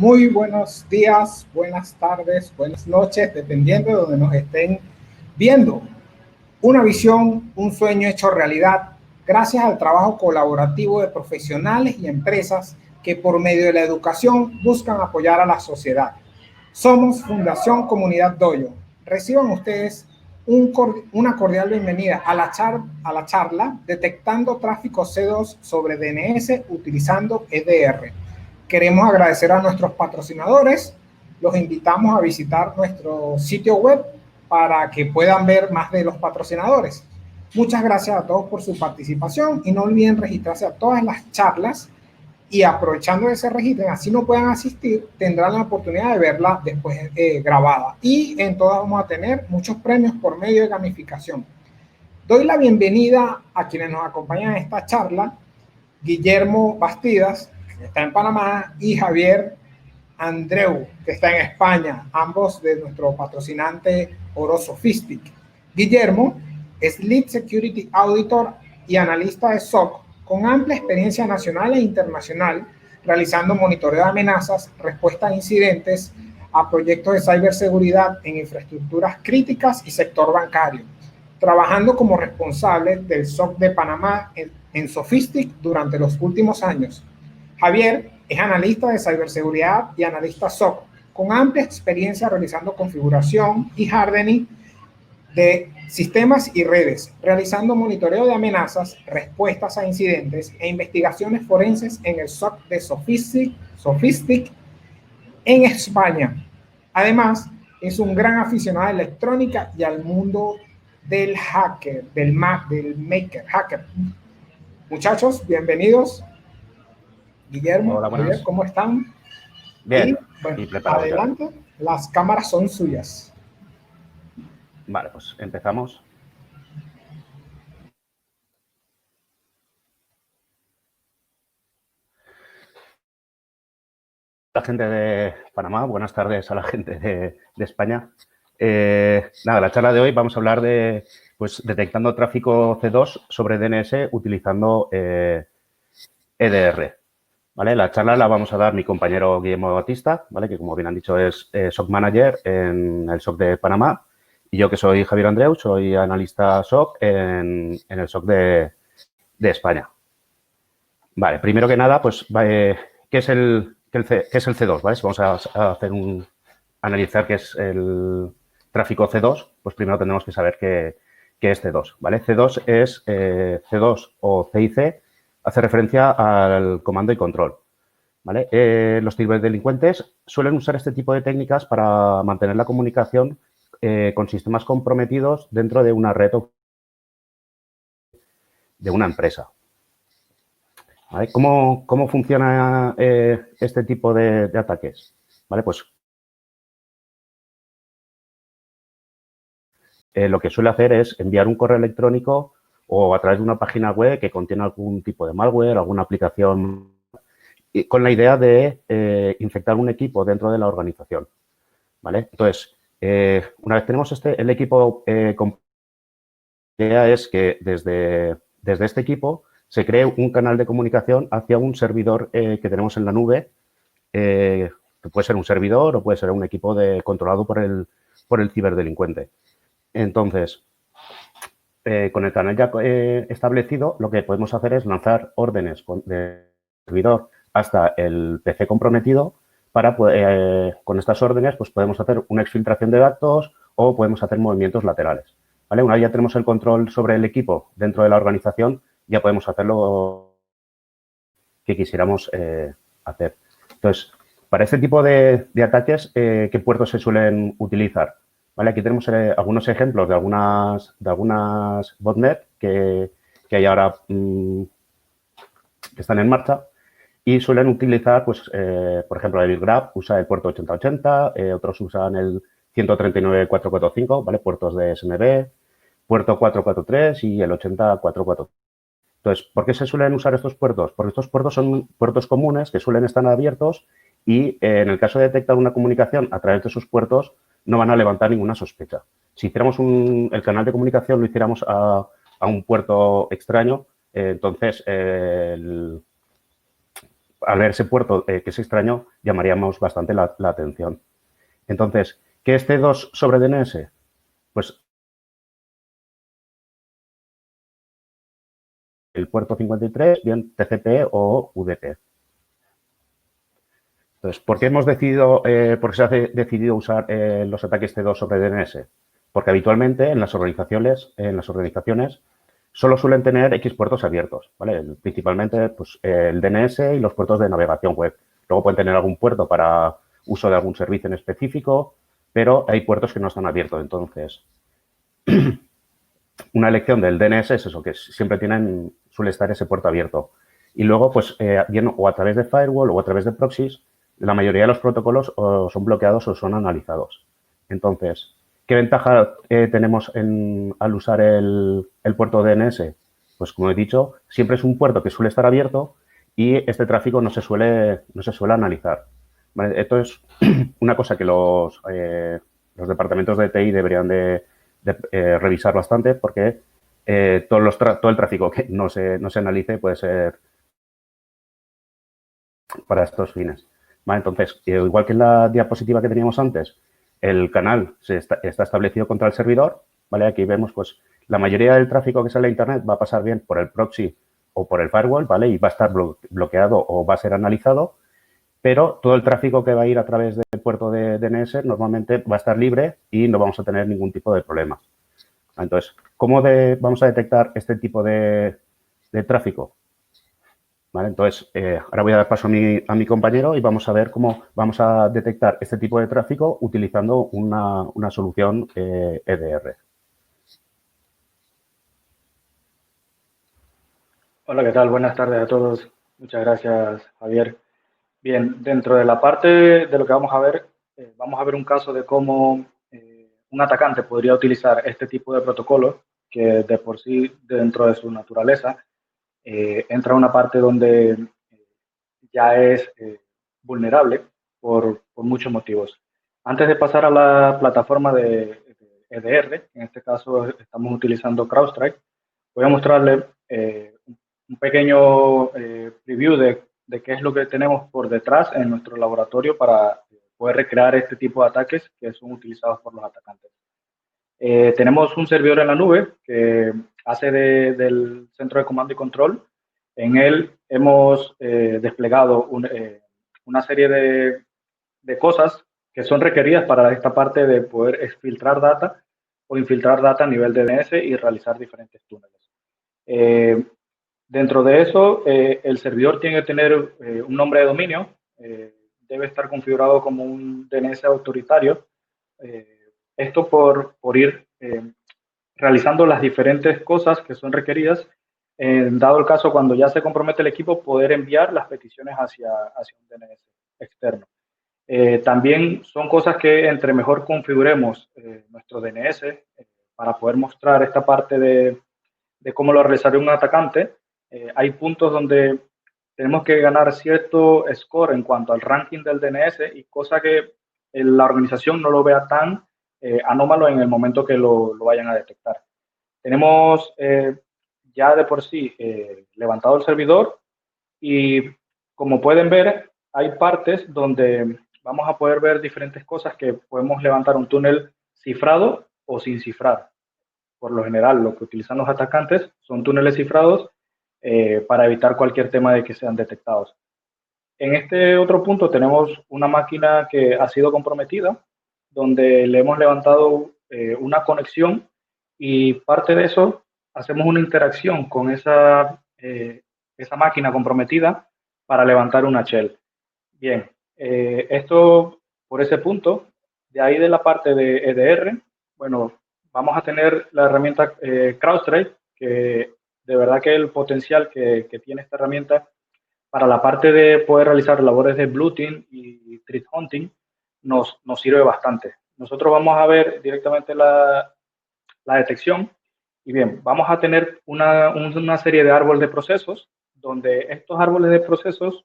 Muy buenos días, buenas tardes, buenas noches, dependiendo de donde nos estén viendo. Una visión, un sueño hecho realidad, gracias al trabajo colaborativo de profesionales y empresas que por medio de la educación buscan apoyar a la sociedad. Somos Fundación Comunidad Doyo. Reciban ustedes una cordial bienvenida a la charla Detectando Tráfico C2 sobre DNS utilizando EDR. Queremos agradecer a nuestros patrocinadores. Los invitamos a visitar nuestro sitio web para que puedan ver más de los patrocinadores. Muchas gracias a todos por su participación y no olviden registrarse a todas las charlas y aprovechando ese registro, así no puedan asistir, tendrán la oportunidad de verla después grabada. Y en todas vamos a tener muchos premios por medio de gamificación. Doy la bienvenida a quienes nos acompañan en esta charla, Guillermo Bastidas, que está en Panamá, y Javier Andreu, que está en España, ambos de nuestro patrocinante Oro Sophistic. Guillermo es Lead Security Auditor y analista de SOC con amplia experiencia nacional e internacional, realizando monitoreo de amenazas, respuesta a incidentes, a proyectos de ciberseguridad en infraestructuras críticas y sector bancario, trabajando como responsable del SOC de Panamá en Sophistic durante los últimos años. Javier es analista de ciberseguridad y analista SOC, con amplia experiencia realizando configuración y hardening de sistemas y redes, realizando monitoreo de amenazas, respuestas a incidentes e investigaciones forenses en el SOC de Sophistic en España. Además, es un gran aficionado a la electrónica y al mundo del hacker, del maker, hacker. Muchachos, bienvenidos. Guillermo, Hola, Javier, ¿cómo están? Bien, Y bueno, preparados adelante, ya. Las cámaras son suyas. Vale, pues empezamos. La gente de Panamá, buenas tardes a la gente de España. Nada, la charla de hoy vamos a hablar de detectando tráfico C2 sobre DNS utilizando EDR. ¿Vale? La charla la vamos a dar mi compañero Guillermo Batista, ¿vale? Que como bien han dicho es SOC Manager en el SOC de Panamá, y yo que soy Javier Andreu, soy analista SOC en el SOC de España. Vale, primero que nada, pues, ¿qué es el C2? ¿Vale? Si vamos a hacer analizar qué es el tráfico C2, pues primero tendremos que saber qué es C2, ¿vale? C2 es C2 o CIC, hace referencia al comando y control, ¿vale? Los ciberdelincuentes suelen usar este tipo de técnicas para mantener la comunicación con sistemas comprometidos dentro de una red o de una empresa. ¿Vale? ¿Cómo funciona este tipo de ataques? ¿Vale? Pues lo que suele hacer es enviar un correo electrónico o a través de una página web que contiene algún tipo de malware, alguna aplicación, con la idea de infectar un equipo dentro de la organización. ¿Vale? Entonces, una vez tenemos el equipo, la idea es que desde este equipo se cree un canal de comunicación hacia un servidor que tenemos en la nube, que puede ser un servidor o puede ser un equipo controlado por el ciberdelincuente. Entonces, con el canal ya establecido, lo que podemos hacer es lanzar órdenes del servidor hasta el PC comprometido para, con estas órdenes, pues podemos hacer una exfiltración de datos o podemos hacer movimientos laterales. ¿Vale? Una vez ya tenemos el control sobre el equipo dentro de la organización, ya podemos hacer lo que quisiéramos hacer. Entonces, para este tipo de ataques, ¿qué puertos se suelen utilizar? ¿Vale? Aquí tenemos algunos ejemplos de algunas botnet que hay ahora que están en marcha y suelen utilizar, pues, por ejemplo, el Grab usa el puerto 8080, otros usan el 139.445, ¿vale? Puertos de SMB, puerto 443 y el 80.443. Entonces, ¿por qué se suelen usar estos puertos? Porque estos puertos son puertos comunes que suelen estar abiertos y en el caso de detectar una comunicación a través de esos puertos no van a levantar ninguna sospecha. Si hiciéramos el canal de comunicación lo hiciéramos a un puerto extraño, entonces al ver ese puerto que es extraño, llamaríamos bastante la atención. Entonces, ¿qué es C2 sobre DNS? Pues el puerto 53, bien TCP o UDP. Entonces, ¿por qué hemos decidido, por qué se ha decidido usar los ataques C2 sobre DNS? Porque habitualmente en las organizaciones solo suelen tener X puertos abiertos, ¿vale? Principalmente pues, el DNS y los puertos de navegación web. Luego pueden tener algún puerto para uso de algún servicio en específico, pero hay puertos que no están abiertos. Entonces, una elección del DNS es eso, que siempre suele estar ese puerto abierto. Y luego, pues, bien o a través de firewall o a través de proxies, la mayoría de los protocolos o son bloqueados o son analizados. Entonces, ¿qué ventaja tenemos al usar el puerto DNS? Pues, como he dicho, siempre es un puerto que suele estar abierto y este tráfico no se suele analizar. ¿Vale? Esto es una cosa que los departamentos de TI deberían de revisar bastante porque todo el tráfico que no se analice puede ser para estos fines. ¿Vale? Entonces, igual que en la diapositiva que teníamos antes, el canal está establecido contra el servidor, ¿vale? Aquí vemos, pues, la mayoría del tráfico que sale a Internet va a pasar bien por el proxy o por el firewall, ¿vale? Y va a estar bloqueado o va a ser analizado, pero todo el tráfico que va a ir a través del puerto de DNS normalmente va a estar libre y no vamos a tener ningún tipo de problema. Entonces, ¿cómo vamos a detectar este tipo de tráfico? ¿Vale? Entonces, ahora voy a dar paso a mi compañero y vamos a ver cómo vamos a detectar este tipo de tráfico utilizando una solución EDR. Hola, ¿qué tal? Buenas tardes a todos. Muchas gracias, Javier. Bien, dentro de la parte de lo que vamos a ver un caso de cómo un atacante podría utilizar este tipo de protocolo que de por sí, dentro de su naturaleza, entra una parte donde ya es vulnerable por muchos motivos. Antes de pasar a la plataforma de EDR, en este caso estamos utilizando CrowdStrike, voy a mostrarle un pequeño preview de qué es lo que tenemos por detrás en nuestro laboratorio para poder recrear este tipo de ataques que son utilizados por los atacantes. Tenemos un servidor en la nube que hace del centro de comando y control. En él hemos desplegado una serie de cosas que son requeridas para esta parte de poder exfiltrar data o infiltrar data a nivel de DNS y realizar diferentes túneles. Dentro de eso, el servidor tiene que tener un nombre de dominio, debe estar configurado como un DNS autoritario. Esto por ir realizando las diferentes cosas que son requeridas, dado el caso cuando ya se compromete el equipo, poder enviar las peticiones hacia un DNS externo. También son cosas que entre mejor configuremos nuestro DNS para poder mostrar esta parte de cómo lo realizaría un atacante, hay puntos donde tenemos que ganar cierto score en cuanto al ranking del DNS y cosa que la organización no lo vea tan anómalo en el momento que lo vayan a detectar. Tenemos ya de por sí levantado el servidor y como pueden ver, hay partes donde vamos a poder ver diferentes cosas que podemos levantar un túnel cifrado o sin cifrar. Por lo general, lo que utilizan los atacantes son túneles cifrados para evitar cualquier tema de que sean detectados. En este otro punto tenemos una máquina que ha sido comprometida, donde le hemos levantado una conexión y parte de eso hacemos una interacción con esa máquina comprometida para levantar una shell. Bien, esto por ese punto, de ahí de la parte de EDR, bueno, vamos a tener la herramienta CrowdStrike, que de verdad que el potencial que tiene esta herramienta para la parte de poder realizar labores de Blue Team y Threat Hunting nos sirve bastante. Nosotros vamos a ver directamente la detección y bien, vamos a tener una serie de árboles de procesos donde estos árboles de procesos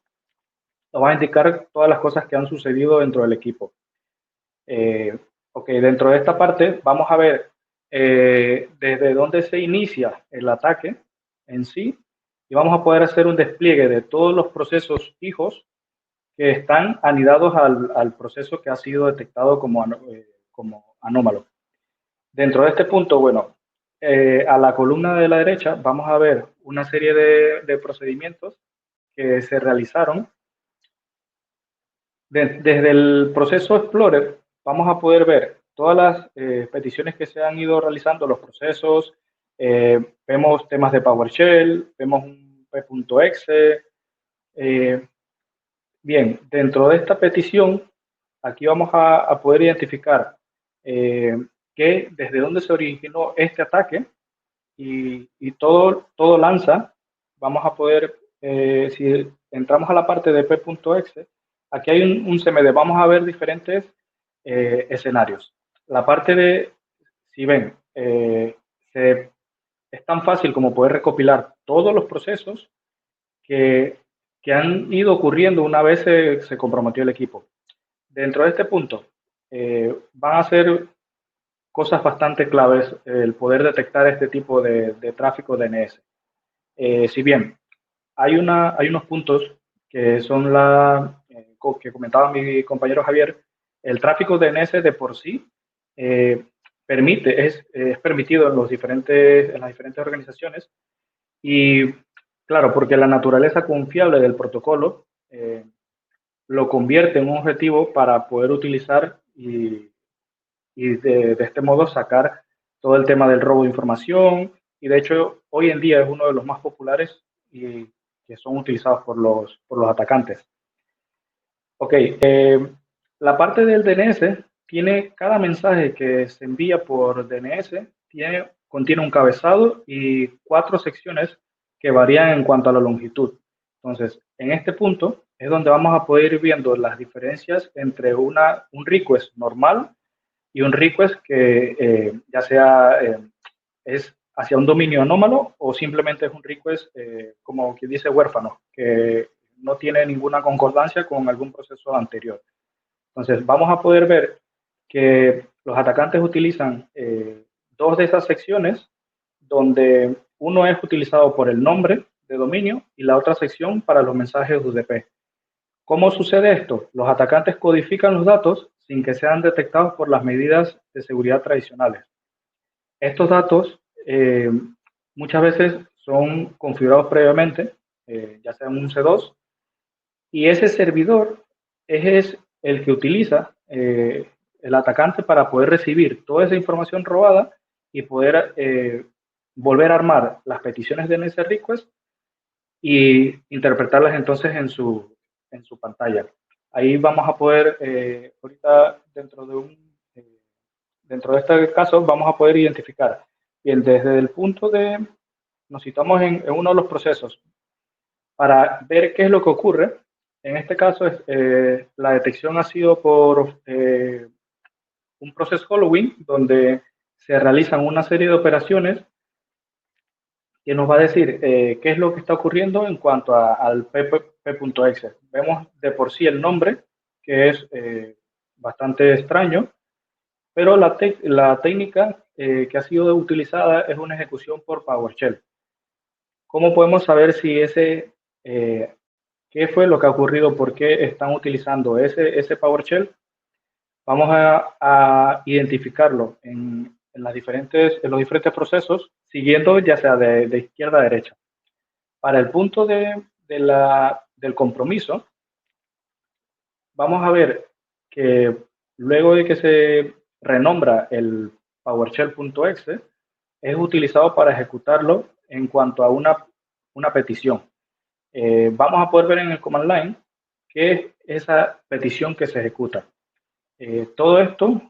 nos van a indicar todas las cosas que han sucedido dentro del equipo. Ok, dentro de esta parte vamos a ver desde dónde se inicia el ataque en sí y vamos a poder hacer un despliegue de todos los procesos hijos que están anidados al proceso que ha sido detectado como anómalo. Dentro de este punto, bueno, a la columna de la derecha vamos a ver una serie de procedimientos que se realizaron. Desde el proceso Explorer vamos a poder ver todas las peticiones que se han ido realizando, los procesos, vemos temas de PowerShell, vemos un p.exe. Bien, dentro de esta petición, aquí vamos a poder identificar desde dónde se originó este ataque y todo lanza. Vamos a poder, si entramos a la parte de p.exe, aquí hay un CMD, vamos a ver diferentes escenarios. La parte de, si ven, es tan fácil como poder recopilar todos los procesos que, que han ido ocurriendo una vez se comprometió el equipo. Dentro de este punto, van a ser cosas bastante claves el poder detectar este tipo de tráfico DNS. Si bien hay unos puntos que son que comentaba mi compañero Javier, el tráfico DNS de por sí es permitido en las diferentes organizaciones y claro, porque la naturaleza confiable del protocolo lo convierte en un objetivo para poder utilizar y de este modo sacar todo el tema del robo de información y de hecho hoy en día es uno de los más populares y que son utilizados por los atacantes. Ok, la parte del DNS tiene cada mensaje que se envía por DNS contiene un cabezado y 4 secciones que varían en cuanto a la longitud. Entonces, en este punto es donde vamos a poder ir viendo las diferencias entre un request normal y un request que ya sea es hacia un dominio anómalo o simplemente es un request como quien dice huérfano, que no tiene ninguna concordancia con algún proceso anterior. Entonces vamos a poder ver que los atacantes utilizan dos de esas secciones donde uno es utilizado por el nombre de dominio y la otra sección para los mensajes UDP. ¿Cómo sucede esto? Los atacantes codifican los datos sin que sean detectados por las medidas de seguridad tradicionales. Estos datos muchas veces son configurados previamente, ya sea en un C2, y ese servidor es el que utiliza el atacante para poder recibir toda esa información robada y poder volver a armar las peticiones de DNS request y interpretarlas entonces en su pantalla. Ahí vamos a poder, ahorita dentro de este caso, vamos a poder identificar bien desde el punto nos situamos en uno de los procesos para ver qué es lo que ocurre. En este caso, la detección ha sido por un proceso Halloween, donde se realizan una serie de operaciones que nos va a decir qué es lo que está ocurriendo en cuanto al p.exe. Vemos de por sí el nombre, que es bastante extraño, pero la técnica que ha sido utilizada es una ejecución por PowerShell. ¿Cómo podemos saber si qué fue lo que ha ocurrido, por qué están utilizando ese PowerShell? Vamos a identificarlo en los diferentes procesos, siguiendo ya sea de izquierda a derecha. Para el punto del compromiso, vamos a ver que luego de que se renombra el PowerShell.exe, es utilizado para ejecutarlo en cuanto a una petición. Vamos a poder ver en el command line qué es esa petición que se ejecuta. Todo esto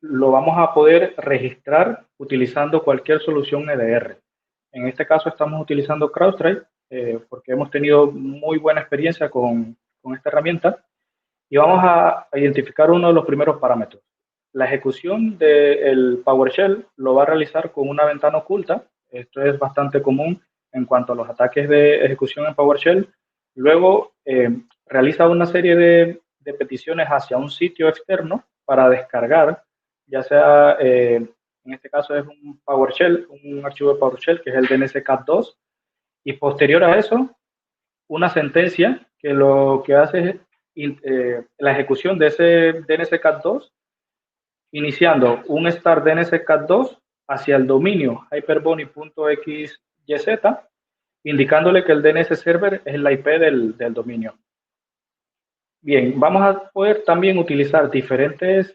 lo vamos a poder registrar utilizando cualquier solución EDR. En este caso estamos utilizando CrowdStrike porque hemos tenido muy buena experiencia con esta herramienta y vamos a identificar uno de los primeros parámetros. La ejecución del PowerShell lo va a realizar con una ventana oculta. Esto es bastante común en cuanto a los ataques de ejecución en PowerShell. Luego realiza una serie de peticiones hacia un sitio externo para descargar, ya sea, en este caso es un PowerShell, un archivo de PowerShell que es el DNSCAT2, Y posterior a eso, una sentencia que lo que hace es la ejecución de ese DNSCAT2, iniciando un start DNSCAT2 hacia el dominio hyperbony.xyz, indicándole que el DNS server es la IP del dominio. Bien, vamos a poder también utilizar diferentes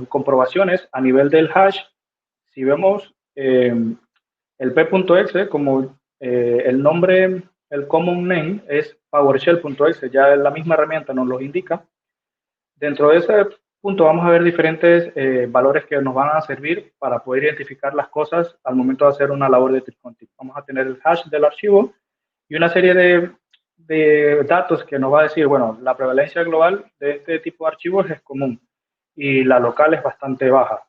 comprobaciones a nivel del hash. Si vemos el p.exe, como el nombre, el common name es PowerShell.exe, ya la misma herramienta nos lo indica. Dentro de ese punto vamos a ver diferentes valores que nos van a servir para poder identificar las cosas al momento de hacer una labor de tree-hunting. Vamos a tener el hash del archivo y una serie de datos que nos va a decir, bueno, la prevalencia global de este tipo de archivos es común y la local es bastante baja.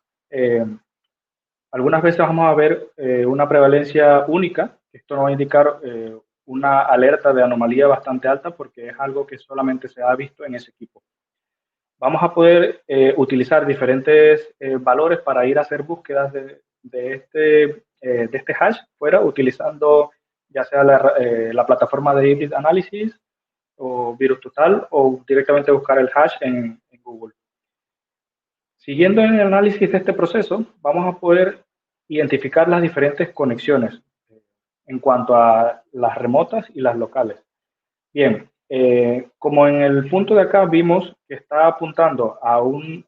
Algunas veces vamos a ver una prevalencia única, esto nos va a indicar una alerta de anomalía bastante alta porque es algo que solamente se ha visto en ese equipo. Vamos a poder utilizar diferentes valores para ir a hacer búsquedas de este hash fuera, utilizando ya sea la plataforma de Hybrid Analysis o VirusTotal o directamente buscar el hash en Google. Siguiendo en el análisis de este proceso, vamos a poder identificar las diferentes conexiones en cuanto a las remotas y las locales. Bien, como en el punto de acá vimos que está apuntando a un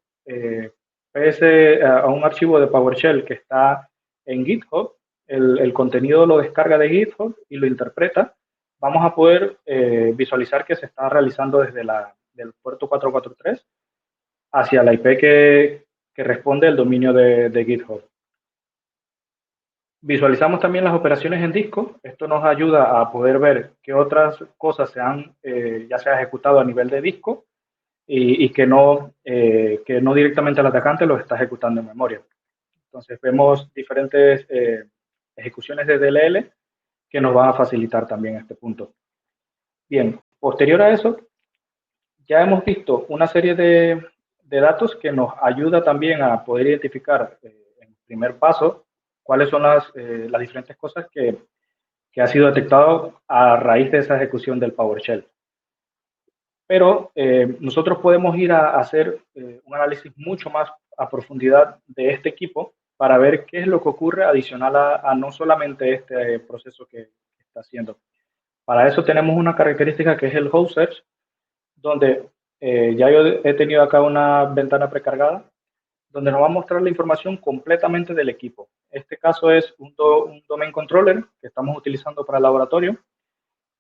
a un archivo de PowerShell que está en GitHub, el contenido lo descarga de GitHub y lo interpreta, vamos a poder visualizar que se está realizando desde del puerto 443 hacia la IP que responde el dominio de GitHub. Visualizamos también las operaciones en disco. Esto nos ayuda a poder ver qué otras cosas ya se ha ejecutado a nivel de disco y que no directamente el atacante lo está ejecutando en memoria. Entonces vemos diferentes ejecuciones de DLL que nos van a facilitar también este punto. Bien, posterior a eso, ya hemos visto una serie de datos que nos ayuda también a poder identificar en primer paso cuáles son las diferentes cosas que ha sido detectado a raíz de esa ejecución del PowerShell. Pero nosotros podemos ir a hacer un análisis mucho más a profundidad de este equipo para ver qué es lo que ocurre adicional a no solamente este proceso que está haciendo. Para eso tenemos una característica que es el host search, donde ya yo he tenido acá una ventana precargada, donde nos va a mostrar la información completamente del equipo. Este caso es un domain controller que estamos utilizando para el laboratorio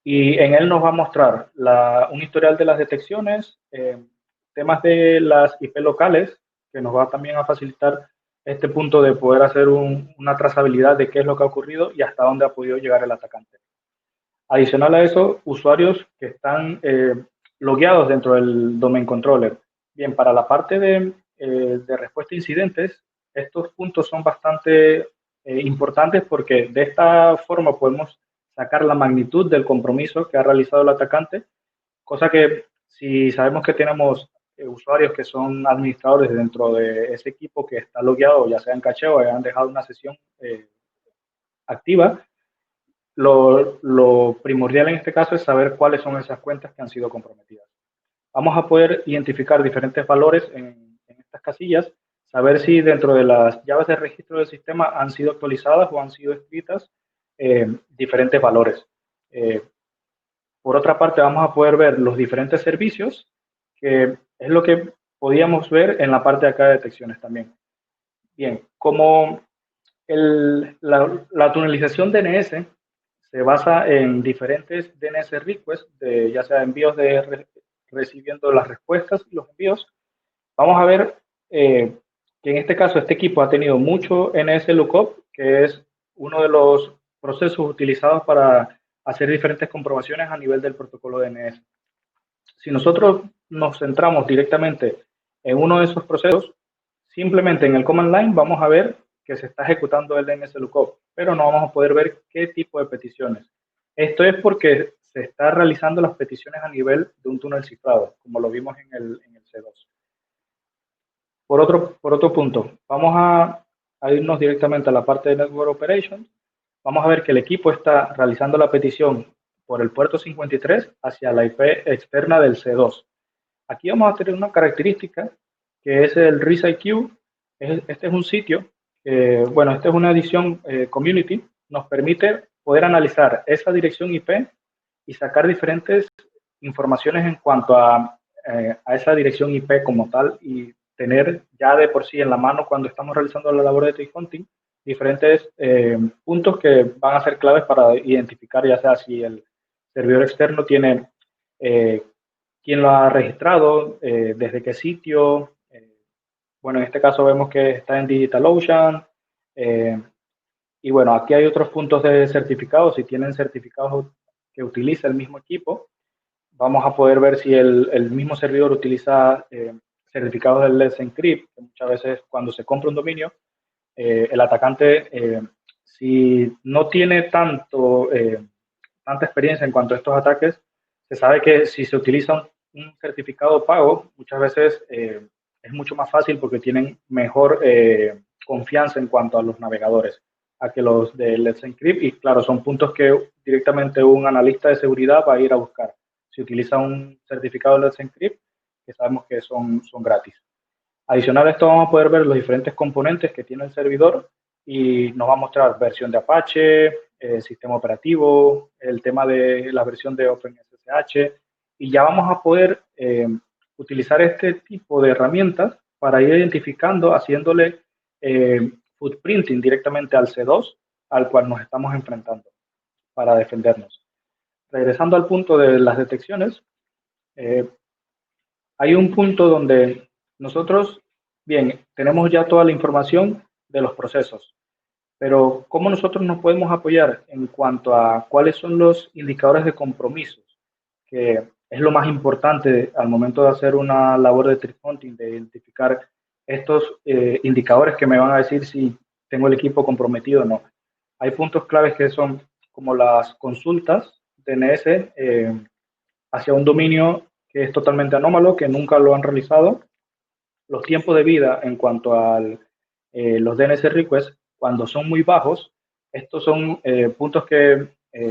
y en él nos va a mostrar un historial de las detecciones, temas de las IP locales, que nos va también a facilitar este punto de poder hacer una trazabilidad de qué es lo que ha ocurrido y hasta dónde ha podido llegar el atacante. Adicional a eso, usuarios que están logueados dentro del domain controller. Bien, para la parte de respuesta a incidentes, estos puntos son bastante importantes porque de esta forma podemos sacar la magnitud del compromiso que ha realizado el atacante, cosa que si sabemos que tenemos usuarios que son administradores dentro de ese equipo que está logueado, ya sea en caché o hayan dejado una sesión activa, lo primordial en este caso es saber cuáles son esas cuentas que han sido comprometidas. Vamos a poder identificar diferentes valores en estas casillas, saber si dentro de las llaves de registro del sistema han sido actualizadas o han sido escritas diferentes valores. Por otra parte, vamos a poder ver los diferentes servicios, que es lo que podíamos ver en la parte de acá de detecciones también. Bien, como la tunelización DNS se basa en diferentes DNS requests, ya sea envíos recibiendo las respuestas y los envíos. Vamos a ver que en este caso este equipo ha tenido mucho NS-Lookup, que es uno de los procesos utilizados para hacer diferentes comprobaciones a nivel del protocolo DNS. Si nosotros nos centramos directamente en uno de esos procesos, simplemente en el command line vamos a ver que se está ejecutando el DNS-Lookup, pero no vamos a poder ver qué tipo de peticiones. Esto es porque se está realizando las peticiones a nivel de un túnel cifrado, como lo vimos en el C2. Por otro punto, vamos a irnos directamente a la parte de Network Operations, vamos a ver que el equipo está realizando la petición por el puerto 53 hacia la IP externa del C2. Aquí vamos a tener una característica que es el ReaseIQ. Este es un sitio, bueno, esta es una edición community, nos permite poder analizar esa dirección IP y sacar diferentes informaciones en cuanto a esa dirección IP como tal y tener ya de por sí en la mano cuando estamos realizando la labor de tree hunting diferentes puntos que van a ser claves para identificar ya sea si el servidor externo tiene quién lo ha registrado, desde qué sitio. Bueno, en este caso vemos que está en DigitalOcean. Y bueno, aquí hay otros puntos de certificados. Si tienen certificados que utiliza el mismo equipo, vamos a poder ver si el mismo servidor utiliza certificados del Let's Encrypt, que muchas veces cuando se compra un dominio, el atacante, si no tiene tanta experiencia en cuanto a estos ataques, se sabe que si se utiliza un certificado pago, muchas veces es mucho más fácil porque tienen mejor confianza en cuanto a los navegadores a que los de Let's Encrypt. Y claro, son puntos que directamente un analista de seguridad va a ir a buscar. Si utiliza un certificado de Let's Encrypt, que sabemos que son gratis. Adicional a esto vamos a poder ver los diferentes componentes que tiene el servidor y nos va a mostrar versión de Apache, sistema operativo, el tema de la versión de OpenSSH y ya vamos a poder utilizar este tipo de herramientas para ir identificando, haciéndole footprinting directamente al C2 al cual nos estamos enfrentando para defendernos. Regresando al punto de las detecciones, hay un punto donde nosotros, bien, tenemos ya toda la información de los procesos, pero ¿cómo nosotros nos podemos apoyar en cuanto a cuáles son los indicadores de compromisos? Que es lo más importante al momento de hacer una labor de tree hunting, de identificar estos indicadores que me van a decir si tengo el equipo comprometido o no. Hay puntos claves que son como las consultas DNS hacia un dominio que es totalmente anómalo, que nunca lo han realizado. Los tiempos de vida en cuanto a los DNS requests, cuando son muy bajos, estos son puntos que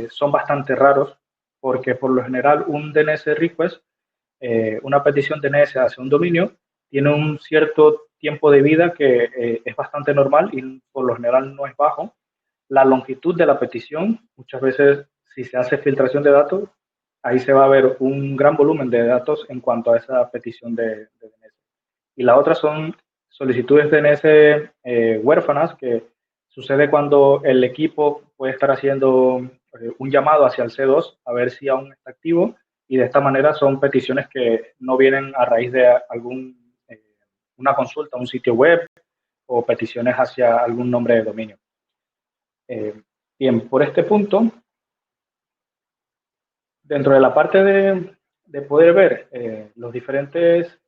son bastante raros, porque por lo general un DNS request, una petición DNS hacia un dominio, tiene un cierto tiempo de vida que es bastante normal y por lo general no es bajo. La longitud de la petición, muchas veces si se hace filtración de datos, ahí se va a ver un gran volumen de datos en cuanto a esa petición de DNS. Y la otra son solicitudes DNS huérfanas, que sucede cuando el equipo puede estar haciendo un llamado hacia el C2 a ver si aún está activo, y de esta manera son peticiones que no vienen a raíz de una consulta a un sitio web o peticiones hacia algún nombre de dominio. Bien, por este punto, dentro de la parte de poder ver los diferentes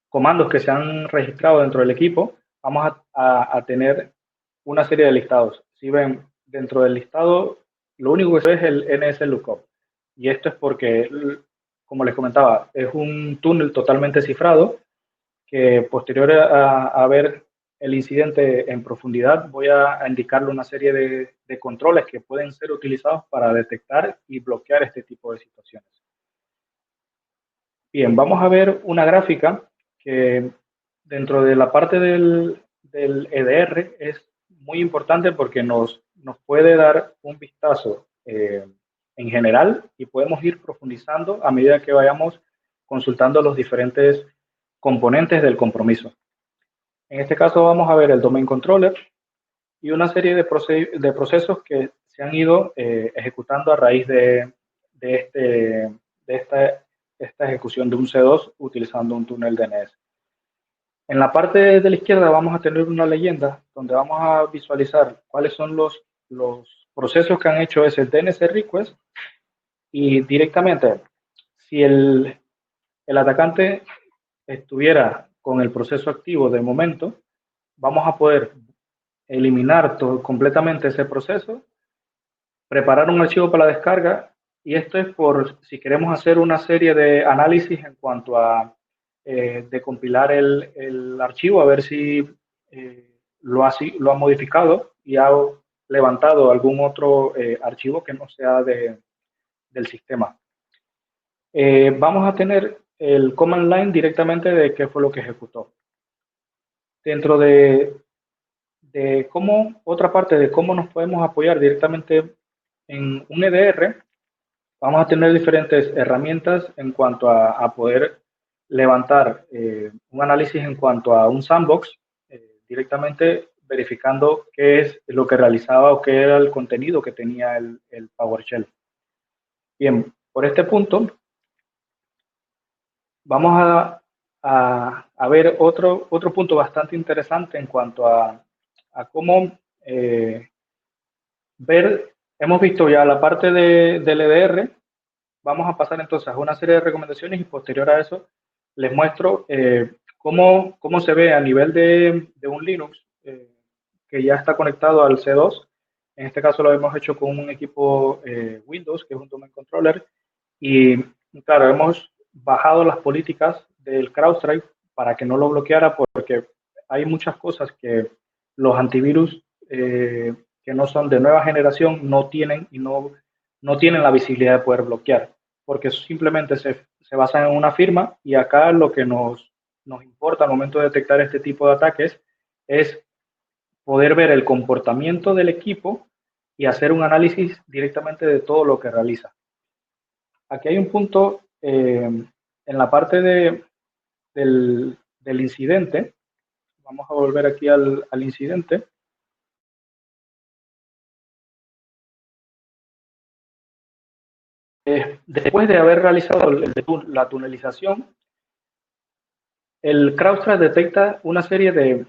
comandos que se han registrado dentro del equipo, vamos a tener una serie de listados. Si ven, dentro del listado, lo único que se ve es el NSLOOKUP. Y esto es porque, como les comentaba, es un túnel totalmente cifrado que posterior a ver el incidente en profundidad, voy a indicarle una serie de controles que pueden ser utilizados para detectar y bloquear este tipo de situaciones. Bien, vamos a ver una gráfica que dentro de la parte del EDR es muy importante porque nos puede dar un vistazo en general y podemos ir profundizando a medida que vayamos consultando los diferentes componentes del compromiso. En este caso vamos a ver el Domain Controller y una serie de procesos que se han ido ejecutando a raíz de esta ejecución de un C2 utilizando un túnel DNS. En la parte de la izquierda vamos a tener una leyenda donde vamos a visualizar cuáles son los procesos que han hecho ese DNS request y directamente si el atacante estuviera con el proceso activo de momento, vamos a poder eliminar completamente ese proceso, preparar un archivo para la descarga, y esto es por si queremos hacer una serie de análisis en cuanto a de compilar el archivo, a ver si lo ha modificado y ha levantado algún otro archivo que no sea del sistema. Vamos a tener el command line directamente de qué fue lo que ejecutó. Dentro de cómo, otra parte de cómo nos podemos apoyar directamente en un EDR, vamos a tener diferentes herramientas en cuanto a poder levantar un análisis en cuanto a un sandbox, directamente verificando qué es lo que realizaba o qué era el contenido que tenía el PowerShell. Bien, por este punto, vamos a ver otro punto bastante interesante en cuanto a cómo ver, hemos visto ya la parte del EDR, vamos a pasar entonces a una serie de recomendaciones y posterior a eso les muestro cómo se ve a nivel de un Linux que ya está conectado al C2. En este caso lo hemos hecho con un equipo Windows, que es un domain controller, y claro, hemos bajado las políticas del CrowdStrike para que no lo bloqueara, porque hay muchas cosas que los antivirus que no son de nueva generación no tienen y no tienen la visibilidad de poder bloquear, porque simplemente se basan en una firma, y acá lo que nos importa al momento de detectar este tipo de ataques es poder ver el comportamiento del equipo y hacer un análisis directamente de todo lo que realiza. Aquí hay un punto en la parte del incidente. Vamos a volver aquí al incidente. Después de haber realizado la tunelización, el CrowdStrike detecta una serie de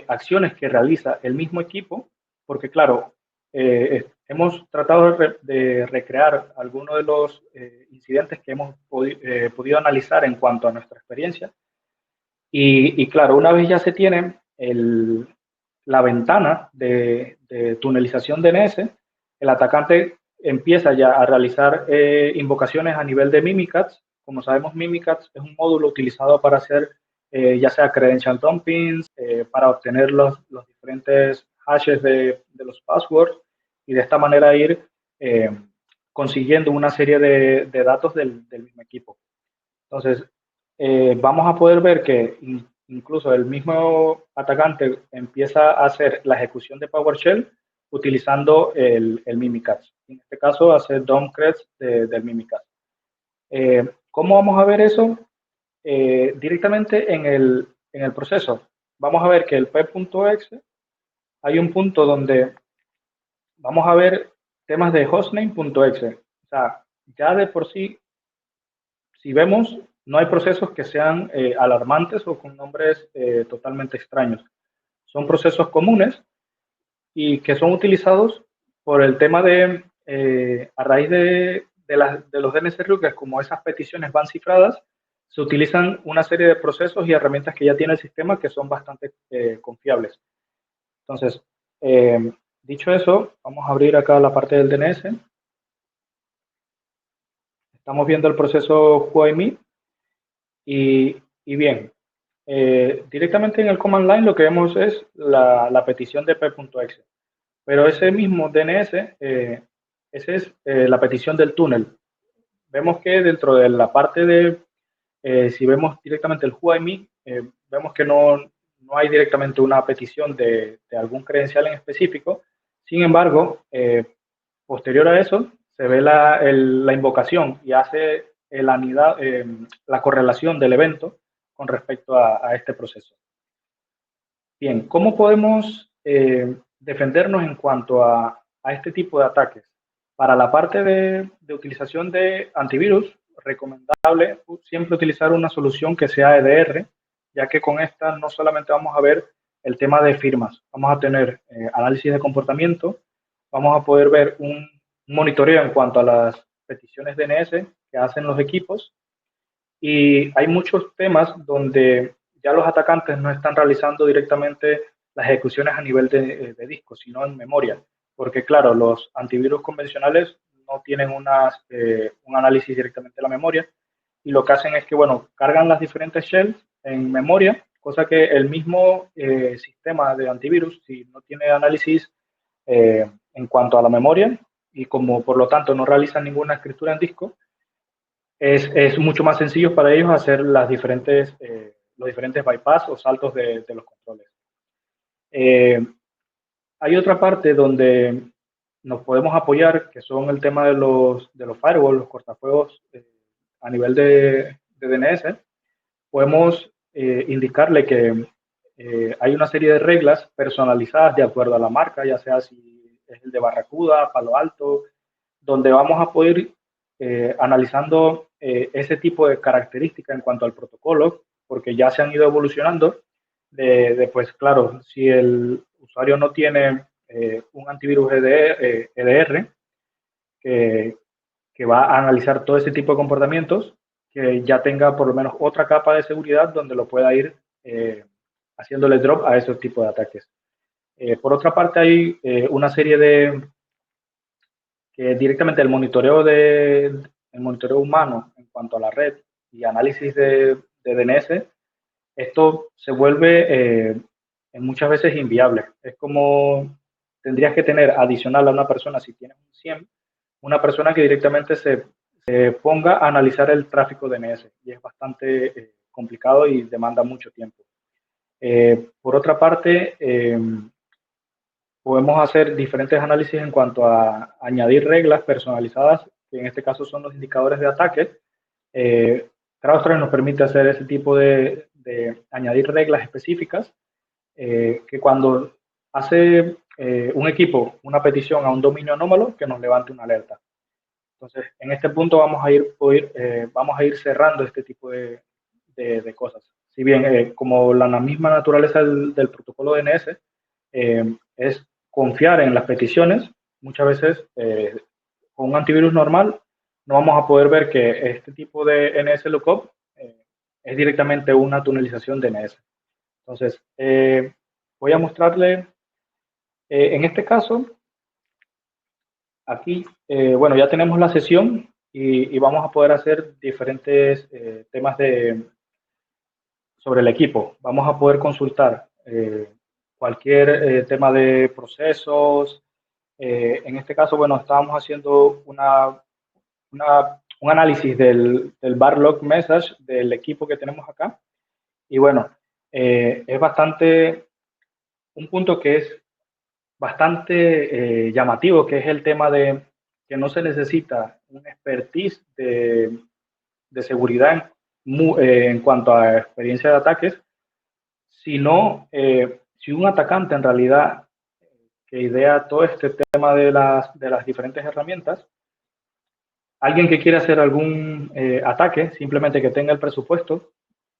acciones que realiza el mismo equipo, porque claro, hemos tratado de recrear algunos de los incidentes que hemos podido analizar en cuanto a nuestra experiencia. Y claro, una vez ya se tiene la ventana de tunelización DNS, el atacante empieza ya a realizar invocaciones a nivel de Mimikatz. Como sabemos, Mimikatz es un módulo utilizado para hacer ya sea credential dumpings, para obtener los diferentes hashes de los passwords, y de esta manera ir consiguiendo una serie de datos del mismo equipo. Entonces, vamos a poder ver que incluso el mismo atacante empieza a hacer la ejecución de PowerShell utilizando el Mimikatz. En este caso, hacer domcreds del Mimikatz. ¿Cómo vamos a ver eso? Directamente en el proceso. Vamos a ver que el p.exe, hay un punto donde vamos a ver temas de hostname.exe. O sea, ya de por sí, si vemos, no hay procesos que sean alarmantes o con nombres totalmente extraños. Son procesos comunes y que son utilizados por el tema a raíz de los DNS routers, como esas peticiones van cifradas, se utilizan una serie de procesos y herramientas que ya tiene el sistema que son bastante confiables. Entonces, dicho eso, vamos a abrir acá la parte del DNS. Estamos viendo el proceso WhoIMe y bien, directamente en el command line lo que vemos es la petición de p.exe. Pero ese mismo DNS, esa es la petición del túnel. Vemos que dentro de la parte si vemos directamente el WhoIMe, vemos que no hay directamente una petición de algún credencial en específico. Sin embargo, posterior a eso, se ve la invocación y hace la correlación del evento con respecto a este proceso. Bien, ¿cómo podemos defendernos en cuanto a este tipo de ataques? Para la parte de utilización de antivirus, recomendable siempre utilizar una solución que sea EDR, ya que con esta no solamente vamos a ver el tema de firmas, vamos a tener análisis de comportamiento, vamos a poder ver un monitoreo en cuanto a las peticiones DNS que hacen los equipos, y hay muchos temas donde ya los atacantes no están realizando directamente las ejecuciones a nivel de disco, sino en memoria. Porque claro, los antivirus convencionales no tienen un análisis directamente de la memoria, y lo que hacen es que, bueno, cargan las diferentes shells en memoria, cosa que el mismo sistema de antivirus, si no tiene análisis en cuanto a la memoria, y como por lo tanto no realizan ninguna escritura en disco, es mucho más sencillo para ellos hacer los diferentes bypass o saltos de los controles. Hay otra parte donde nos podemos apoyar, que son el tema de los firewalls, los cortafuegos a nivel de DNS. Podemos indicarle que hay una serie de reglas personalizadas de acuerdo a la marca, ya sea si es el de Barracuda, Palo Alto, donde vamos a poder ir analizando ese tipo de características en cuanto al protocolo, porque ya se han ido evolucionando. Pues claro, si el usuario no tiene un antivirus EDR que va a analizar todo ese tipo de comportamientos, que ya tenga por lo menos otra capa de seguridad donde lo pueda ir haciéndole drop a esos tipos de ataques. Por otra parte, hay una serie que directamente el monitoreo humano en cuanto a la red y análisis de DNS, esto se vuelve muchas veces inviable. Es como tendrías que tener adicional a una persona, si tienes un SIEM, una persona que directamente se ponga a analizar el tráfico DNS, y es bastante complicado y demanda mucho tiempo. Por otra parte, podemos hacer diferentes análisis en cuanto a añadir reglas personalizadas, que en este caso son los indicadores de ataque. CrowdStrike nos permite hacer ese tipo de añadir reglas específicas que cuando hace un equipo una petición a un dominio anómalo, que nos levante una alerta. Entonces, en este punto vamos a ir cerrando este tipo de cosas. Si bien, como la misma naturaleza del protocolo DNS es confiar en las peticiones, muchas veces con un antivirus normal no vamos a poder ver que este tipo de NS lookup es directamente una tunelización DNS. Entonces, voy a mostrarle, en este caso, aquí, bueno, ya tenemos la sesión y vamos a poder hacer diferentes temas sobre el equipo. Vamos a poder consultar cualquier tema de procesos. En este caso, bueno, estábamos haciendo un análisis del bar log message del equipo que tenemos acá. Y bueno, es un punto que es bastante llamativo, que es el tema de que no se necesita un expertise de seguridad en cuanto a experiencia de ataques, sino si un atacante en realidad que idea todo este tema de las diferentes herramientas, alguien que quiera hacer algún ataque, simplemente que tenga el presupuesto,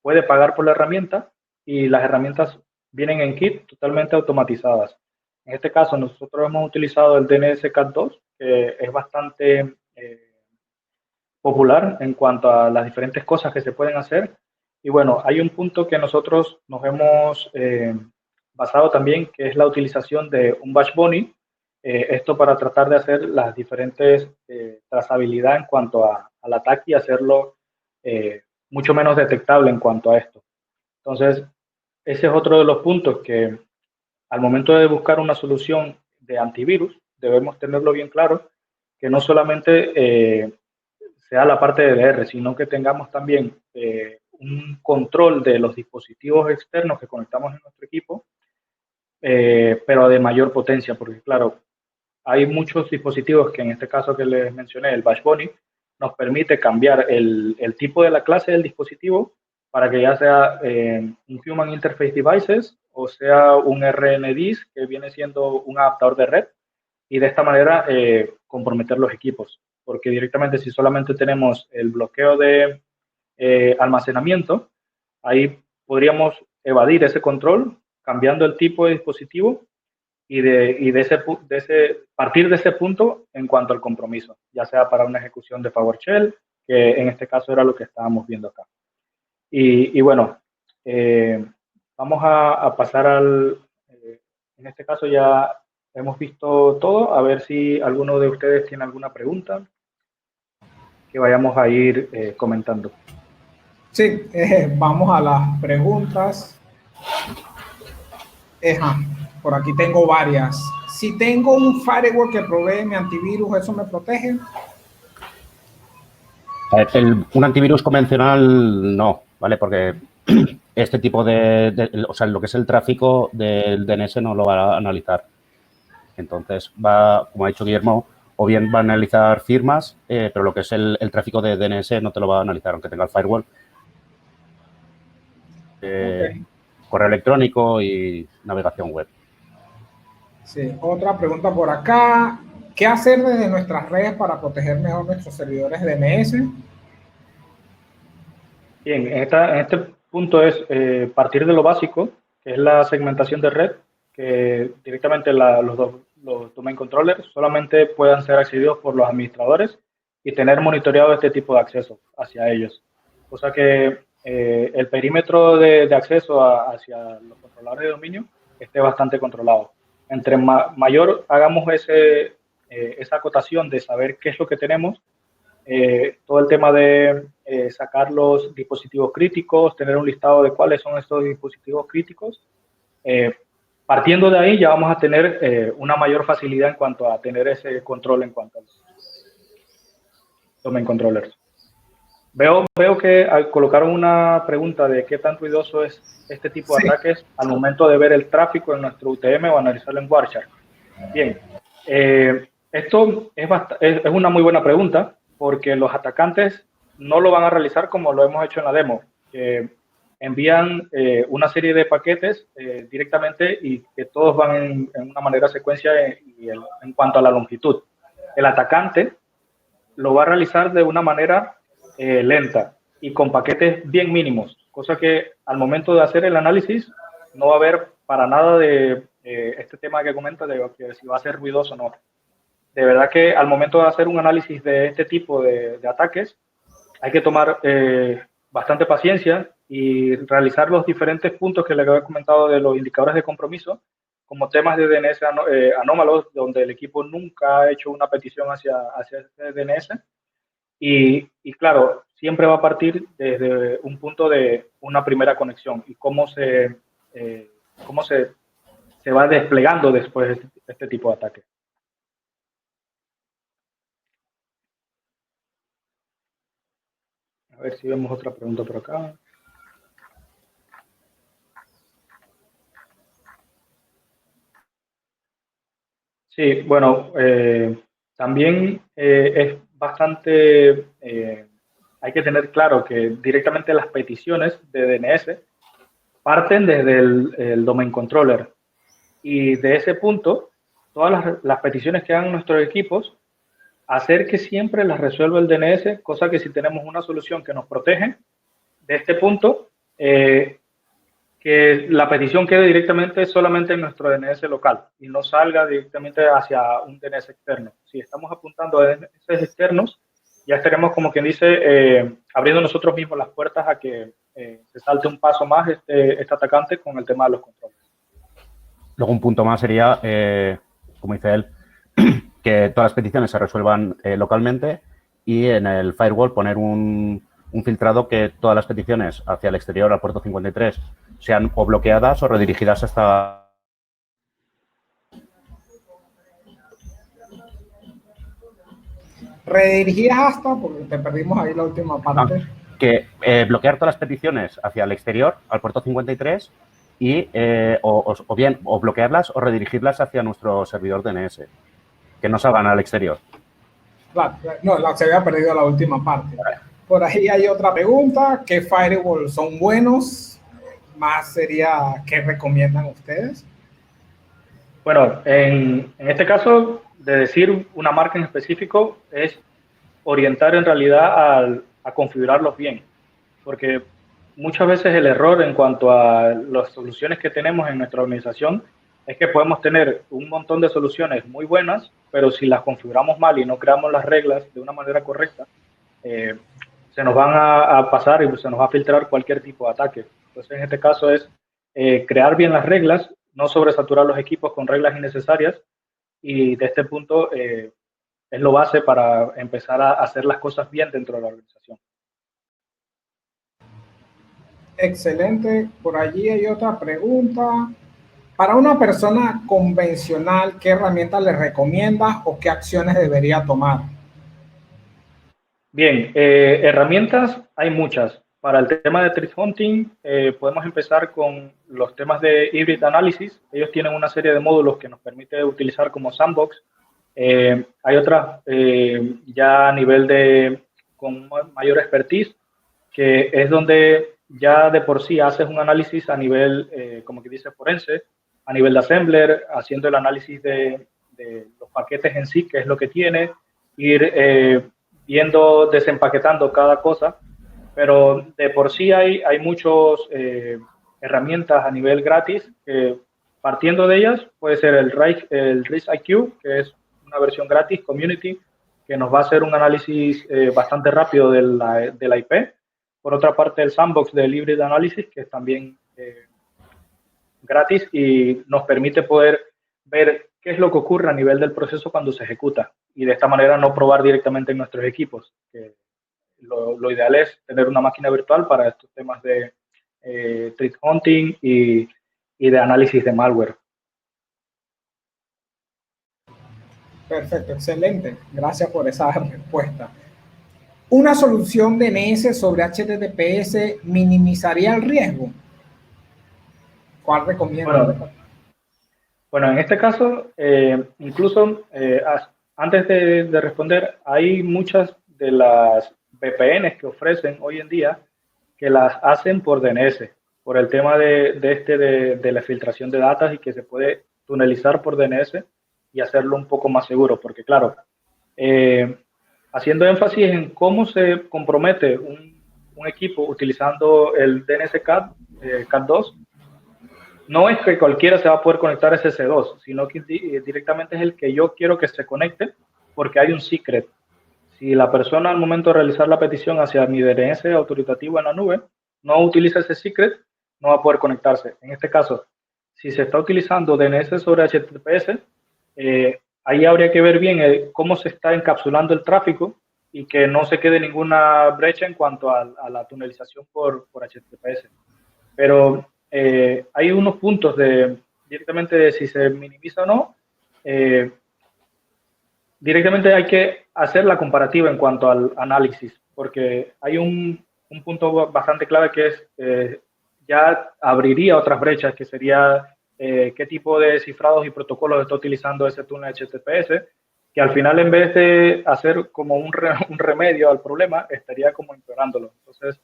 puede pagar por la herramienta y las herramientas vienen en kit totalmente automatizadas. En este caso, nosotros hemos utilizado el DNS Cat 2, que es bastante popular en cuanto a las diferentes cosas que se pueden hacer. Y bueno, hay un punto que nosotros nos hemos basado también, que es la utilización de un Bash Bunny, esto para tratar de hacer las diferentes trazabilidad en cuanto al ataque y hacerlo mucho menos detectable en cuanto a esto. Entonces, ese es otro de los puntos que al momento de buscar una solución de antivirus, debemos tenerlo bien claro, que no solamente sea la parte de EDR, sino que tengamos también un control de los dispositivos externos que conectamos en nuestro equipo, pero de mayor potencia, porque claro, hay muchos dispositivos que en este caso que les mencioné, el Bash Bunny, nos permite cambiar el tipo de la clase del dispositivo para que ya sea un Human Interface Devices o sea un RNDIS, que viene siendo un adaptador de red, y de esta manera comprometer los equipos, porque directamente si solamente tenemos el bloqueo de almacenamiento, ahí podríamos evadir ese control cambiando el tipo de dispositivo y partir de ese punto en cuanto al compromiso, ya sea para una ejecución de PowerShell, que en este caso era lo que estábamos viendo acá. Y bueno, vamos a pasar en este caso ya hemos visto todo, a ver si alguno de ustedes tiene alguna pregunta que vayamos a ir comentando. Sí, vamos a las preguntas. Por aquí tengo varias. si tengo un firewall que provee mi antivirus, ¿eso me protege? Un antivirus convencional no, ¿vale? Porque este tipo o sea, lo que es el tráfico del DNS no lo va a analizar. Entonces, como ha dicho Guillermo, o bien va a analizar firmas, pero lo que es el tráfico de DNS no te lo va a analizar, aunque tenga el firewall. Okay. Correo electrónico y navegación web. Sí, otra pregunta por acá. ¿Qué hacer desde nuestras redes para proteger mejor nuestros servidores DNS? Bien, en este punto es partir de lo básico, que es la segmentación de red, que directamente los domain controllers solamente puedan ser accedidos por los administradores y tener monitoreado este tipo de acceso hacia ellos. Cosa que el perímetro de acceso hacia los controladores de dominio esté bastante controlado. Entre mayor hagamos esa acotación de saber qué es lo que tenemos, todo el tema de sacar los dispositivos críticos, tener un listado de cuáles son estos dispositivos críticos. Partiendo de ahí ya vamos a tener una mayor facilidad en cuanto a tener ese control en cuanto a los domain controllers. Veo que colocaron una pregunta de qué tan ruidoso es este tipo de ataques al momento de ver el tráfico en nuestro UTM o analizarlo en Wireshark. Bien, esto es una muy buena pregunta, porque los atacantes no lo van a realizar como lo hemos hecho en la demo, que envían una serie de paquetes directamente y que todos van en una manera secuencia en cuanto a la longitud. El atacante lo va a realizar de una manera lenta y con paquetes bien mínimos, cosa que al momento de hacer el análisis no va a haber para nada de este tema que comenta de que si va a ser ruidoso o no. De verdad que al momento de hacer un análisis de este tipo de ataques, hay que tomar bastante paciencia y realizar los diferentes puntos que le había comentado de los indicadores de compromiso, como temas de DNS anómalos, donde el equipo nunca ha hecho una petición hacia ese DNS. Y claro, siempre va a partir desde un punto de una primera conexión y cómo se va desplegando después este tipo de ataque. A ver si vemos otra pregunta por acá. Sí, bueno, también es bastante, hay que tener claro que directamente las peticiones de DNS parten desde el domain controller, y de ese punto, todas las peticiones que hagan nuestros equipos, hacer que siempre las resuelva el DNS, cosa que si tenemos una solución que nos protege de este punto, que la petición quede directamente solamente en nuestro DNS local y no salga directamente hacia un DNS externo. Si estamos apuntando a DNS externos, ya estaremos, como quien dice, abriendo nosotros mismos las puertas a que se salte un paso más este atacante con el tema de los controles. Luego un punto más sería, como dice él, que todas las peticiones se resuelvan localmente y en el firewall poner un filtrado que todas las peticiones hacia el exterior, al puerto 53, sean o bloqueadas o redirigidas hasta... Redirigidas hasta, porque te perdimos ahí la última parte. Que bloquear todas las peticiones hacia el exterior, al puerto 53, y o bien o bloquearlas o redirigirlas hacia nuestro servidor DNS, que no salgan al exterior. Claro, no, se había perdido la última parte. Por ahí hay otra pregunta: ¿qué firewalls son buenos? Más sería, ¿qué recomiendan ustedes? Bueno, en este caso, de decir una marca en específico, es orientar en realidad a configurarlos bien, porque muchas veces el error en cuanto a las soluciones que tenemos en nuestra organización es que podemos tener un montón de soluciones muy buenas, pero si las configuramos mal y no creamos las reglas de una manera correcta, se nos van a pasar y se nos va a filtrar cualquier tipo de ataque. Entonces, en este caso es crear bien las reglas, no sobresaturar los equipos con reglas innecesarias, y de este punto es lo base para empezar a hacer las cosas bien dentro de la organización. Excelente. Por allí hay otra pregunta. Para una persona convencional, ¿qué herramientas le recomiendas o qué acciones debería tomar? Bien, herramientas hay muchas. Para el tema de threat hunting, podemos empezar con los temas de Hybrid Analysis. Ellos tienen una serie de módulos que nos permite utilizar como sandbox. Hay otras ya a nivel de con mayor expertise, que es donde ya de por sí haces un análisis a nivel, como que dice, forense, a nivel de assembler, haciendo el análisis de los paquetes en sí, qué es lo que tiene, ir viendo, desempaquetando cada cosa, pero de por sí hay muchas herramientas a nivel gratis, que partiendo de ellas puede ser el RISC IQ, que es una versión gratis, Community, que nos va a hacer un análisis bastante rápido de la IP. Por otra parte, el Sandbox de Hybrid Analysis, que es también gratis y nos permite poder ver qué es lo que ocurre a nivel del proceso cuando se ejecuta y de esta manera no probar directamente en nuestros equipos. Lo ideal es tener una máquina virtual para estos temas de threat hunting y de análisis de malware. Perfecto, excelente. Gracias por esa respuesta. ¿Una solución DNS sobre HTTPS minimizaría el riesgo? ¿Cuál recomiendas? Bueno, en este caso, incluso antes de responder, hay muchas de las VPNs que ofrecen hoy en día que las hacen por DNS, por el tema de la filtración de datos y que se puede tunelizar por DNS y hacerlo un poco más seguro, porque claro, haciendo énfasis en cómo se compromete un equipo utilizando el DNS Cat2, no es que cualquiera se va a poder conectar a ese C2, sino que directamente es el que yo quiero que se conecte porque hay un secret. Si la persona al momento de realizar la petición hacia mi DNS autoritativo en la nube no utiliza ese secret, no va a poder conectarse. En este caso, si se está utilizando DNS sobre HTTPS, ahí habría que ver bien cómo se está encapsulando el tráfico y que no se quede ninguna brecha en cuanto a la tunelización por HTTPS. Pero hay unos puntos directamente de si se minimiza o no. Directamente hay que hacer la comparativa en cuanto al análisis, porque hay un punto bastante clave que es, ya abriría otras brechas, que sería qué tipo de cifrados y protocolos está utilizando ese túnel HTTPS, que al final en vez de hacer como un remedio al problema, estaría como empeorándolo. Entonces,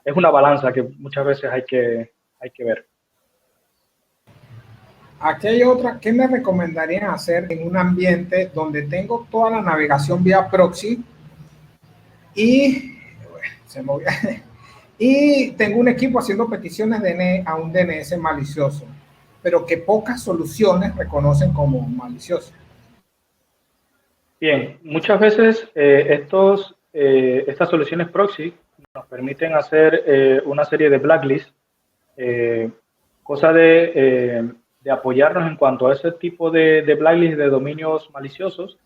es una balanza que muchas veces hay que ver. Aquí hay otra. ¿Qué me recomendarían hacer en un ambiente donde tengo toda la navegación vía proxy y, y tengo un equipo haciendo peticiones a un DNS malicioso, pero que pocas soluciones reconocen como malicioso? Bien, muchas veces estas soluciones proxy nos permiten hacer una serie de blacklists, cosa de apoyarnos en cuanto a ese tipo de blacklist de dominios maliciosos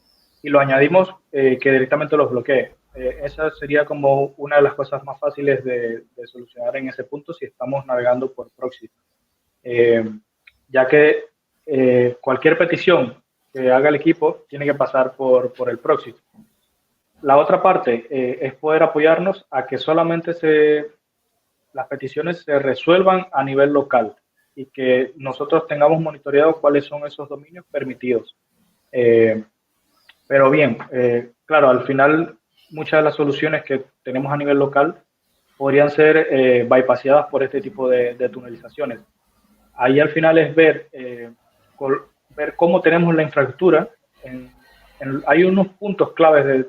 y lo añadimos que directamente los bloquee. Esa sería como una de las cosas más fáciles de solucionar en ese punto si estamos navegando por proxy. Ya que cualquier petición que haga el equipo tiene que pasar por el proxy. La otra parte es poder apoyarnos a que solamente las peticiones se resuelvan a nivel local y que nosotros tengamos monitoreado cuáles son esos dominios permitidos. Pero bien, claro, al final muchas de las soluciones que tenemos a nivel local podrían ser bypasseadas por este tipo de tunelizaciones. Ahí al final es ver cómo tenemos la infraestructura. Hay unos puntos claves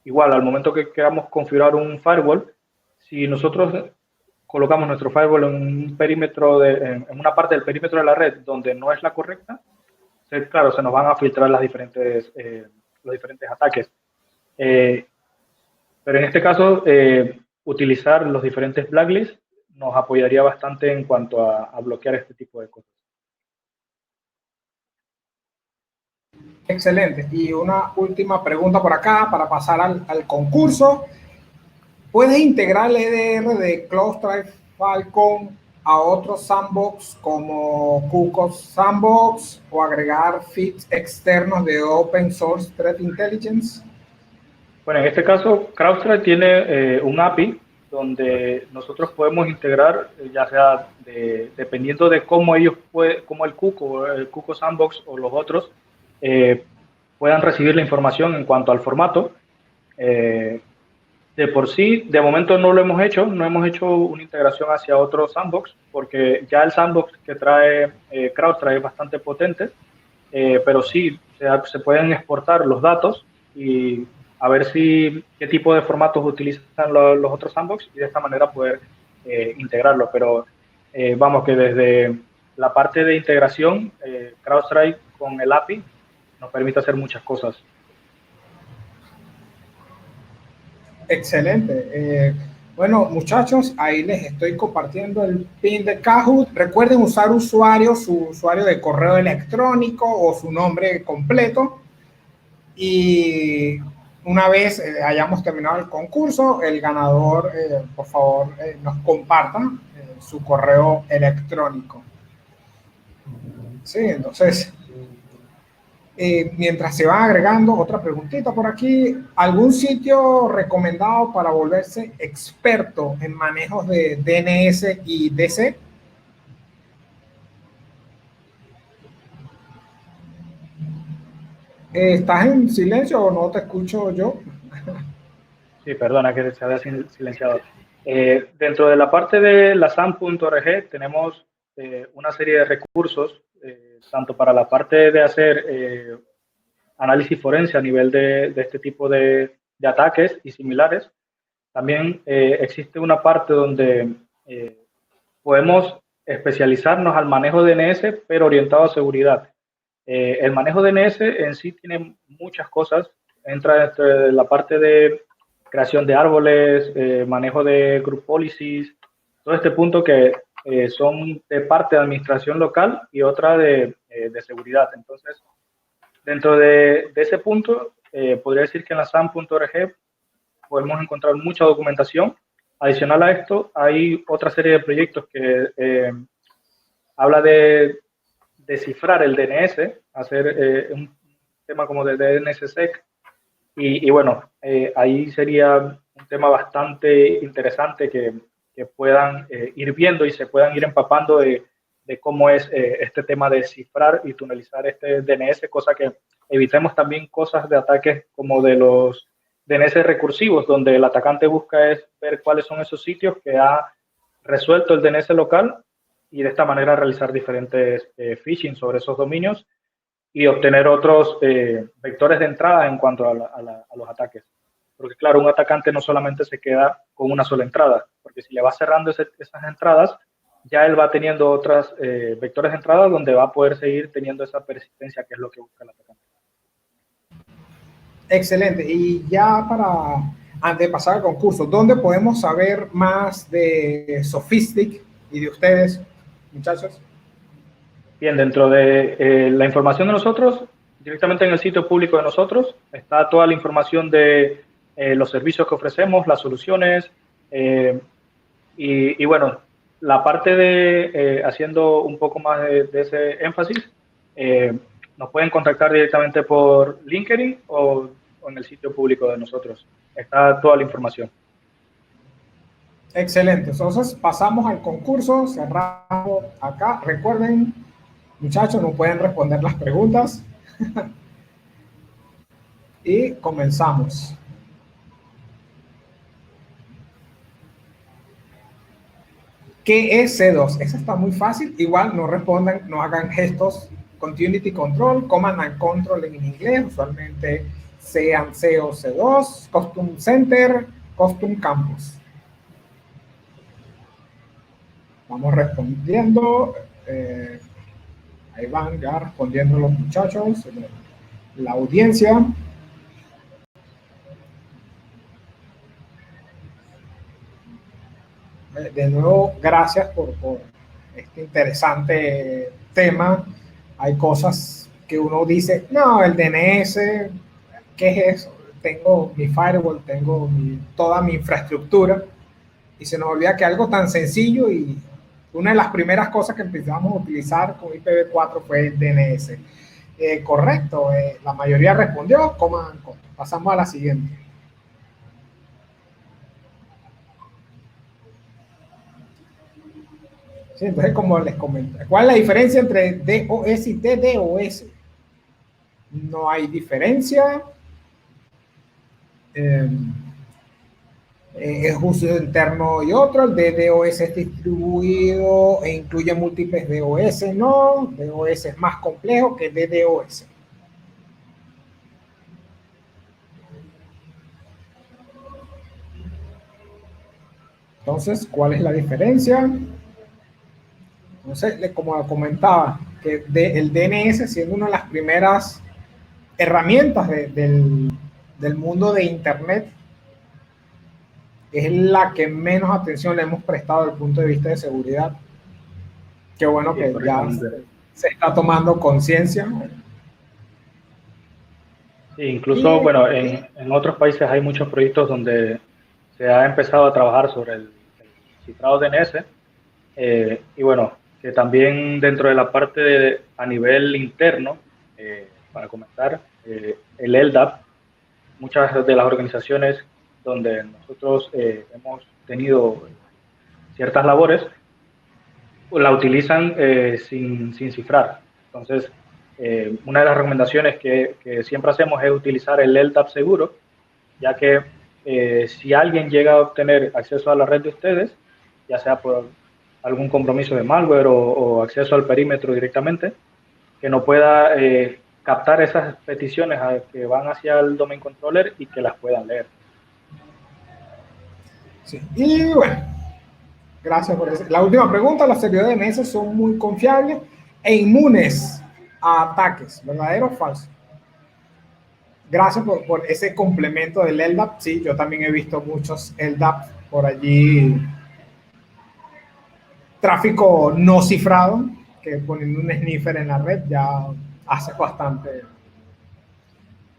igual al momento que queramos configurar un firewall. Si nosotros colocamos nuestro firewall en un perímetro en una parte del perímetro de la red donde no es la correcta, claro, se nos van a filtrar los diferentes ataques. Pero en este caso, utilizar los diferentes blacklists nos apoyaría bastante en cuanto a bloquear este tipo de cosas. Excelente. Y una última pregunta por acá para pasar al concurso. ¿Puedes integrar el EDR de CloudStrike Falcon a otros sandbox como KuCode's Sandbox o agregar feeds externos de Open Source Threat Intelligence? Bueno, en este caso, CrowdStrike tiene un API donde nosotros podemos integrar, ya sea dependiendo de cómo cómo el KuCo Sandbox o los otros puedan recibir la información en cuanto al formato. De por sí, de momento no lo hemos hecho, no hemos hecho una integración hacia otro sandbox, porque ya el sandbox que trae CrowdStrike es bastante potente, pero sí, se pueden exportar los datos y a ver qué tipo de formatos utilizan los otros sandbox y de esta manera poder integrarlo. Pero vamos, que desde la parte de integración, CrowdStrike con el API nos permite hacer muchas cosas. Excelente. Bueno, muchachos, ahí les estoy compartiendo el pin de Kahoot. Recuerden usar su usuario de correo electrónico o su nombre completo. Y una vez hayamos terminado el concurso, el ganador, por favor, nos comparta su correo electrónico. Sí, entonces, mientras se va agregando, otra preguntita por aquí. ¿Algún sitio recomendado para volverse experto en manejos de DNS y DC? ¿Estás en silencio o no te escucho yo? Sí, perdona que se había silenciado. Dentro de la parte de la SAM.org tenemos una serie de recursos, tanto para la parte de hacer análisis forense a nivel de este tipo de ataques y similares. También existe una parte donde podemos especializarnos al manejo de DNS, pero orientado a seguridad. El manejo de DNS en sí tiene muchas cosas. Entra entre la parte de creación de árboles, manejo de group policies, todo este punto que son de parte de administración local y otra de seguridad. Entonces, dentro de ese punto, podría decir que en la SAM.org podemos encontrar mucha documentación. Adicional a esto, hay otra serie de proyectos que habla de descifrar el DNS, hacer un tema como de DNSSEC. Y bueno, ahí sería un tema bastante interesante que puedan ir viendo y se puedan ir empapando de cómo es este tema de cifrar y tunelizar este DNS, cosa que evitemos también cosas de ataques como de los DNS recursivos, donde el atacante busca es ver cuáles son esos sitios que ha resuelto el DNS local y de esta manera realizar diferentes phishing sobre esos dominios y obtener otros vectores de entrada en cuanto a los ataques. Porque claro, un atacante no solamente se queda con una sola entrada, porque si le va cerrando esas entradas, ya él va teniendo otros vectores de entrada donde va a poder seguir teniendo esa persistencia, que es lo que busca el atacante. Excelente. Y ya antes de pasar al concurso, ¿dónde podemos saber más de Sophistic y de ustedes, muchachos? Bien, dentro de la información de nosotros, directamente en el sitio público de nosotros, está toda la información de los servicios que ofrecemos, las soluciones, y bueno, la parte de, haciendo un poco más de ese énfasis, nos pueden contactar directamente por LinkedIn o en el sitio público de nosotros. Está toda la información. Excelente. Entonces pasamos al concurso, cerramos acá. Recuerden, muchachos, no pueden responder las preguntas. Y comenzamos. ¿Qué es C2? Esa está muy fácil. Igual no respondan, no hagan gestos. Continuity Control, Command and Control en inglés, usualmente sean C o C2, Custom Center, Custom Campus. Vamos respondiendo. Ahí van ya respondiendo los muchachos, la audiencia. De nuevo, gracias por este interesante tema. Hay cosas que uno dice, no, el DNS, ¿qué es eso? Tengo mi firewall, tengo toda mi infraestructura y se nos olvida que algo tan sencillo y Una de las primeras cosas que empezamos a utilizar con IPv4 fue el DNS. Correcto, la mayoría respondió, pasamos a la siguiente. Sí, entonces, como les comento, ¿cuál es la diferencia entre DOS y DDoS? No hay diferencia. Es uso interno y otro. El DDoS es distribuido e incluye múltiples DOS. No, DOS es más complejo que DDoS. Entonces, ¿cuál es la diferencia? Entonces, como comentaba, que el DNS, siendo una de las primeras herramientas del mundo de Internet, es la que menos atención le hemos prestado desde el punto de vista de seguridad. Qué bueno que ya se está tomando conciencia. Sí, incluso, bueno, en otros países hay muchos proyectos donde se ha empezado a trabajar sobre el cifrado DNS. Y bueno, que también dentro de la parte a nivel interno, para comentar, el LDAP, muchas de las organizaciones donde nosotros hemos tenido ciertas labores, la utilizan sin cifrar. Entonces, una de las recomendaciones que siempre hacemos es utilizar el LDAP seguro, ya que si alguien llega a obtener acceso a la red de ustedes, ya sea por algún compromiso de malware o acceso al perímetro directamente, que no pueda captar esas peticiones que van hacia el domain controller y que las puedan leer. Sí. Y bueno, gracias por eso. La última pregunta: los servidores DNS son muy confiables e inmunes a ataques, ¿verdadero o falso? Gracias por ese complemento del LDAP. Sí, yo también he visto muchos LDAP por allí, tráfico no cifrado, que poniendo un sniffer en la red ya hace bastante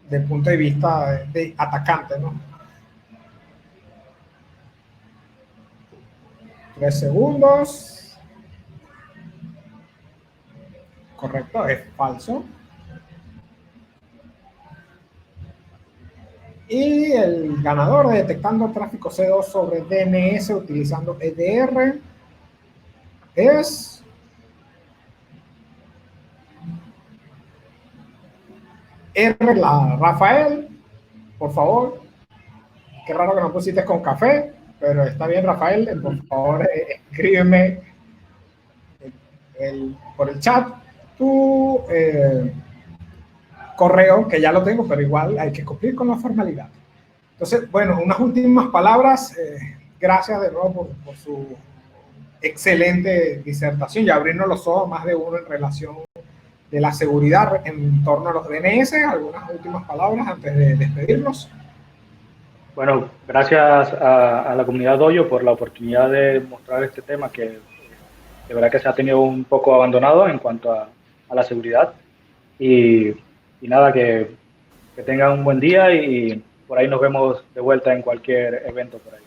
desde el punto de vista de atacante, ¿no? 3 segundos. Correcto, es falso. Y el ganador de detectando tráfico C2 sobre DNS utilizando EDR es Rafael. Por favor, qué raro que no pusiste con café, pero está bien, Rafael. Por favor, escríbeme por el chat tu correo, que ya lo tengo, pero igual hay que cumplir con la formalidad. Entonces, bueno, unas últimas palabras. Gracias de nuevo por su excelente disertación y abrirnos los ojos más de uno en relación de la seguridad en torno a los DNS. ¿Algunas últimas palabras antes de despedirnos? Bueno, gracias a la comunidad Dojo por la oportunidad de mostrar este tema que de verdad que se ha tenido un poco abandonado en cuanto a la seguridad. Y nada, que tengan un buen día y por ahí nos vemos de vuelta en cualquier evento por ahí.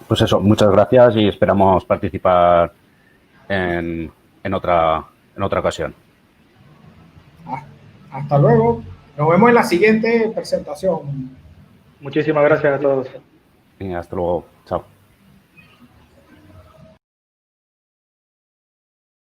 Pues eso, muchas gracias y esperamos participar en otra ocasión. Hasta luego. Nos vemos en la siguiente presentación. Muchísimas gracias a todos. Hasta luego. Chao.